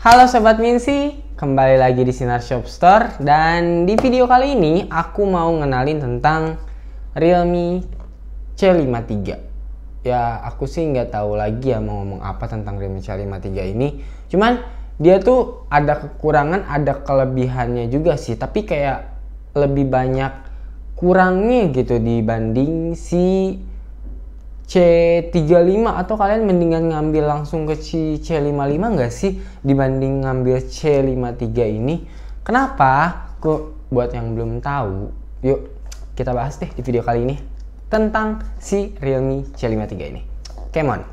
Halo Sobat Minsi, kembali lagi di Sinar Shop Store. Dan di video kali ini aku mau ngenalin tentang Realme C53. Ya aku sih nggak tahu lagi ya mau ngomong apa tentang Realme C53 ini. Cuman dia tuh ada kekurangan, ada kelebihannya juga sih. Tapi kayak lebih banyak kurangnya gitu dibanding si C35, atau kalian mendingan ngambil langsung ke C55 nggak sih dibanding ngambil C53 ini? Kenapa? Kok buat yang belum tahu, yuk kita bahas deh di video kali ini tentang si Realme C53 ini. Come on.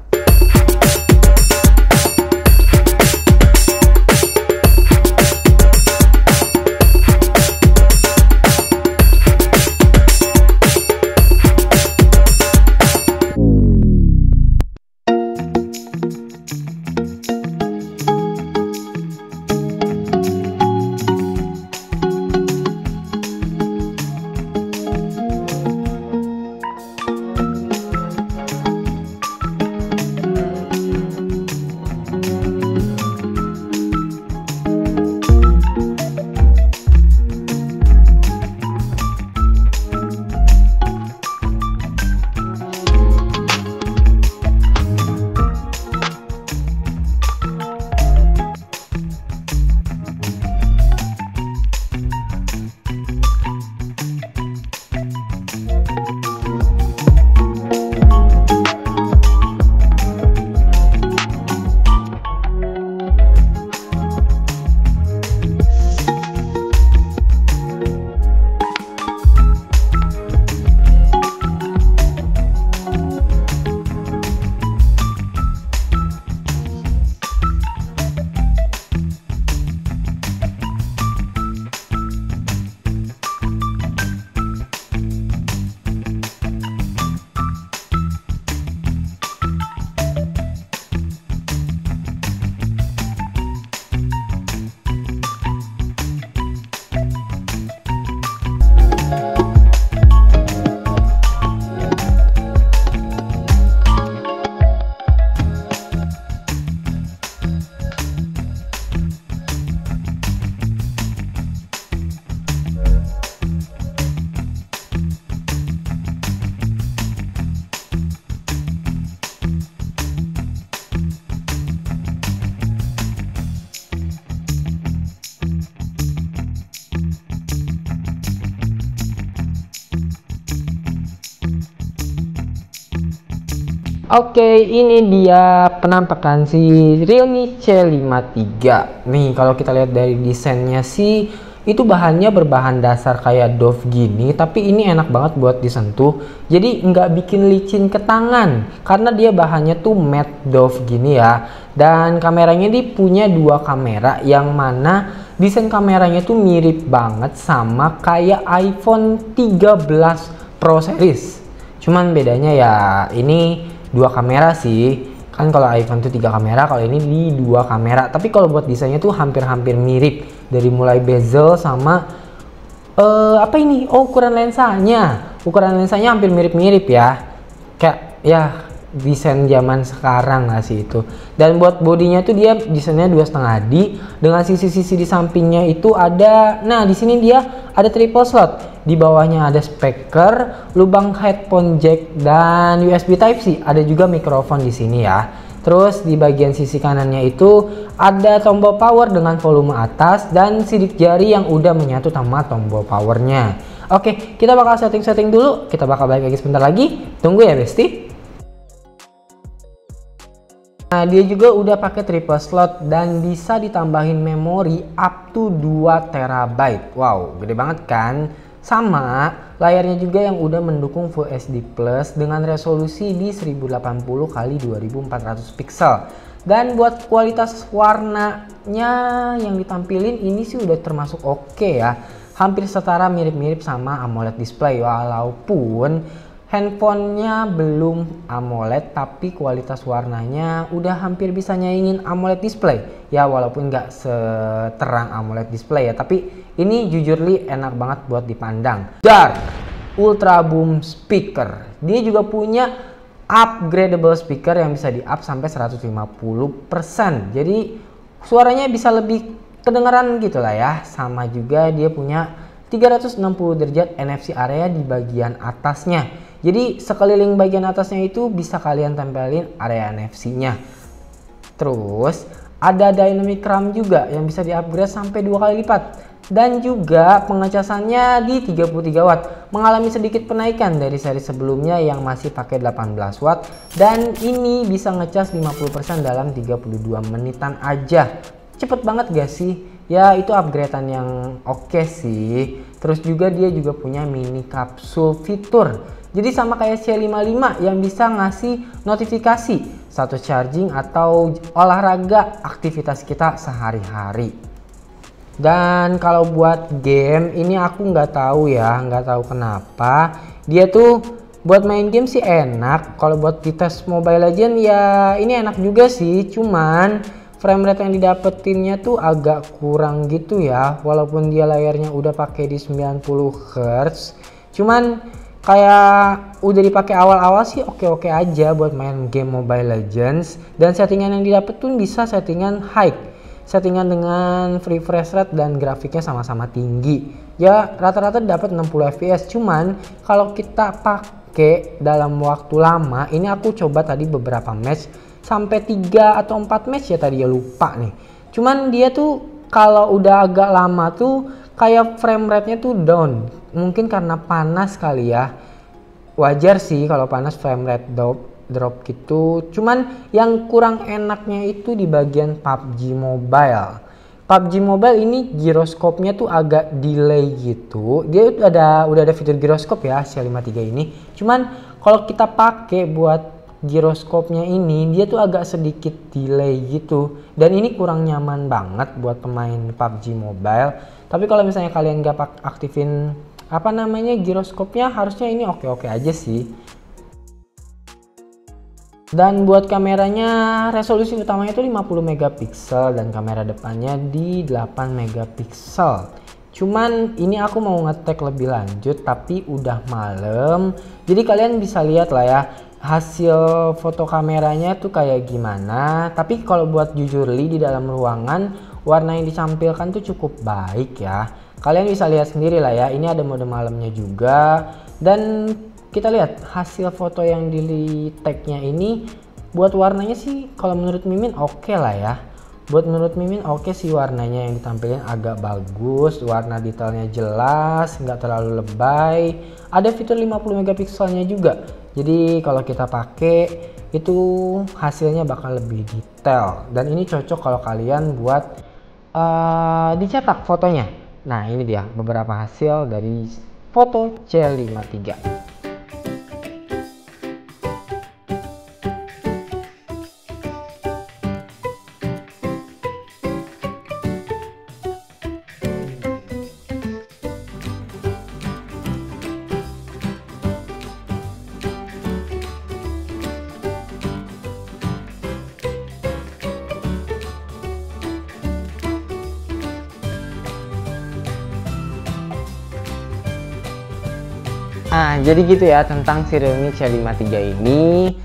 Oke, ini dia penampakan si Realme C53. Nih, kalau kita lihat dari desainnya sih, itu bahannya berbahan dasar kayak doff gini, tapi ini enak banget buat disentuh. Jadi nggak bikin licin ke tangan, karena dia bahannya tuh matte doff gini ya. Dan kameranya ini punya dua kamera, yang mana desain kameranya tuh mirip banget sama kayak iPhone 13 Pro Series. Cuman bedanya ya ini dua kamera sih, kan kalau iPhone tuh 3 kamera, kalau ini di 2 kamera. Tapi kalau buat desainnya tuh hampir-hampir mirip, dari mulai bezel sama apa ini, ukuran lensanya hampir mirip-mirip ya, kayak ya desain zaman sekarang lah sih itu. Dan buat bodinya tuh dia desainnya 2,5D dengan sisi-sisi di sampingnya itu ada, nah di sini dia ada triple slot, di bawahnya ada speaker, lubang headphone jack, dan USB Type C. Ada juga mikrofon di sini ya. Terus di bagian sisi kanannya itu ada tombol power dengan volume atas dan sidik jari yang udah menyatu sama tombol powernya. Oke, kita bakal setting dulu, kita bakal balik lagi sebentar lagi. Tunggu ya Besti. Nah, dia juga udah pakai triple slot dan bisa ditambahin memori up to 2 TB. Wow, gede banget kan? Sama layarnya juga yang udah mendukung Full HD Plus dengan resolusi di 1080 x 2400 pixel. Dan buat kualitas warnanya yang ditampilin ini sih udah termasuk oke ya. Hampir setara, mirip-mirip sama AMOLED display, walaupun handphonenya belum AMOLED, tapi kualitas warnanya udah hampir bisa nyaingin AMOLED display ya, walaupun nggak seterang AMOLED display ya, tapi ini jujur li enak banget buat dipandang. Dark Ultra Boom Speaker, dia juga punya upgradable speaker yang bisa di up sampai 150%. Jadi suaranya bisa lebih kedengeran gitu lah ya. Sama juga dia punya 360 derajat NFC area di bagian atasnya. Jadi sekeliling bagian atasnya itu bisa kalian tempelin area NFC-nya. Terus ada dynamic RAM juga yang bisa di-upgrade sampai 2 kali lipat. Dan juga pengecasannya di 33 watt, mengalami sedikit penaikan dari seri sebelumnya yang masih pakai 18 watt, dan ini bisa ngecas 50% dalam 32 menitan aja. Cepet banget gak sih? Ya itu upgradean yang oke sih. Terus juga dia juga punya mini kapsul fitur. Jadi sama kayak C55 yang bisa ngasih notifikasi status charging atau olahraga aktivitas kita sehari-hari. Dan kalau buat game ini aku nggak tahu ya, nggak tahu kenapa dia tuh buat main game sih enak. Kalau buat di tes Mobile Legends ya ini enak juga sih, cuman frame rate yang didapetinnya tuh agak kurang gitu ya. Walaupun dia layarnya udah pakai di 90 Hz, cuman kayak udah dipakai awal-awal sih oke-oke aja buat main game Mobile Legends. Dan settingan yang didapat tuh bisa settingan high, settingan dengan free refresh rate dan grafiknya sama-sama tinggi. Ya rata-rata dapat 60 fps. Cuman kalau kita pakai dalam waktu lama, ini aku coba tadi beberapa match sampai 3 atau 4 match ya tadi ya, lupa nih. Cuman dia tuh kalau udah agak lama tuh kayak frame rate-nya tuh down. Mungkin karena panas kali ya. Wajar sih kalau panas frame rate drop gitu. Cuman yang kurang enaknya itu di bagian PUBG Mobile. PUBG Mobile ini giroskopnya tuh agak delay gitu. Dia udah ada fitur giroskop ya C53 ini. Cuman kalau kita pakai buat giroskopnya ini, dia tuh agak sedikit delay gitu. Dan ini kurang nyaman banget buat pemain PUBG Mobile. Tapi kalau misalnya kalian gak aktifin giroskopnya, harusnya ini oke-oke aja sih. Dan buat kameranya, resolusi utamanya itu 50 megapiksel dan kamera depannya di 8 megapiksel. Cuman ini aku mau ngetek lebih lanjut tapi udah malam. Jadi kalian bisa lihat lah ya hasil foto kameranya tuh kayak gimana. Tapi kalau buat jujur di dalam ruangan, warna yang ditampilkan tuh cukup baik ya. Kalian bisa lihat sendiri lah ya, ini ada mode malamnya juga. Dan kita lihat hasil foto yang di tag-nya ini, buat warnanya sih kalau menurut Mimin oke lah ya. Buat menurut Mimin oke sih warnanya yang ditampilkan agak bagus, warna detailnya jelas, nggak terlalu lebay. Ada fitur 50 megapikselnya juga. Jadi kalau kita pakai itu hasilnya bakal lebih detail. Dan ini cocok kalau kalian buat dicetak fotonya. Nah ini dia beberapa hasil dari foto C53. Jadi gitu ya tentang si Realme C53 ini.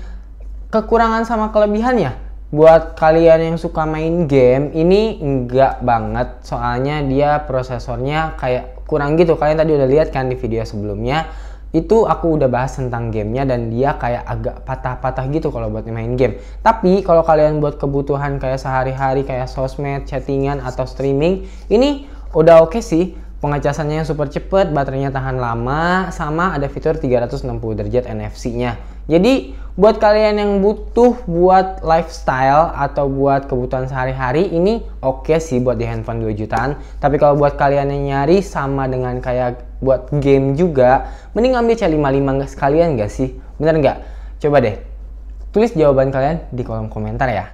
Kekurangan sama kelebihannya, buat kalian yang suka main game ini enggak banget, soalnya dia prosesornya kayak kurang gitu. Kalian tadi udah lihat kan di video sebelumnya, itu aku udah bahas tentang gamenya dan dia kayak agak patah-patah gitu kalau buat main game. Tapi kalau kalian buat kebutuhan kayak sehari-hari kayak sosmed, chattingan atau streaming, ini udah oke sih. Pengecasannya yang super cepet, baterainya tahan lama, sama ada fitur 360 derajat NFC-nya. Jadi buat kalian yang butuh buat lifestyle atau buat kebutuhan sehari-hari, ini oke sih buat di handphone 2 jutaan. Tapi kalau buat kalian yang nyari sama dengan kayak buat game juga, mending ambil C55 sekalian gak sih? Bener nggak? Coba deh tulis jawaban kalian di kolom komentar ya.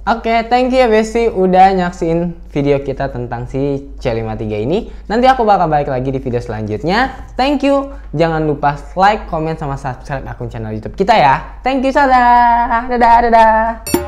Oke, thank you ya Besti udah nyaksin video kita tentang si C53 ini. Nanti aku bakal balik lagi di video selanjutnya. Thank you. Jangan lupa like, komen, sama subscribe akun channel YouTube kita ya. Thank you, dadah. Dadah, dadah.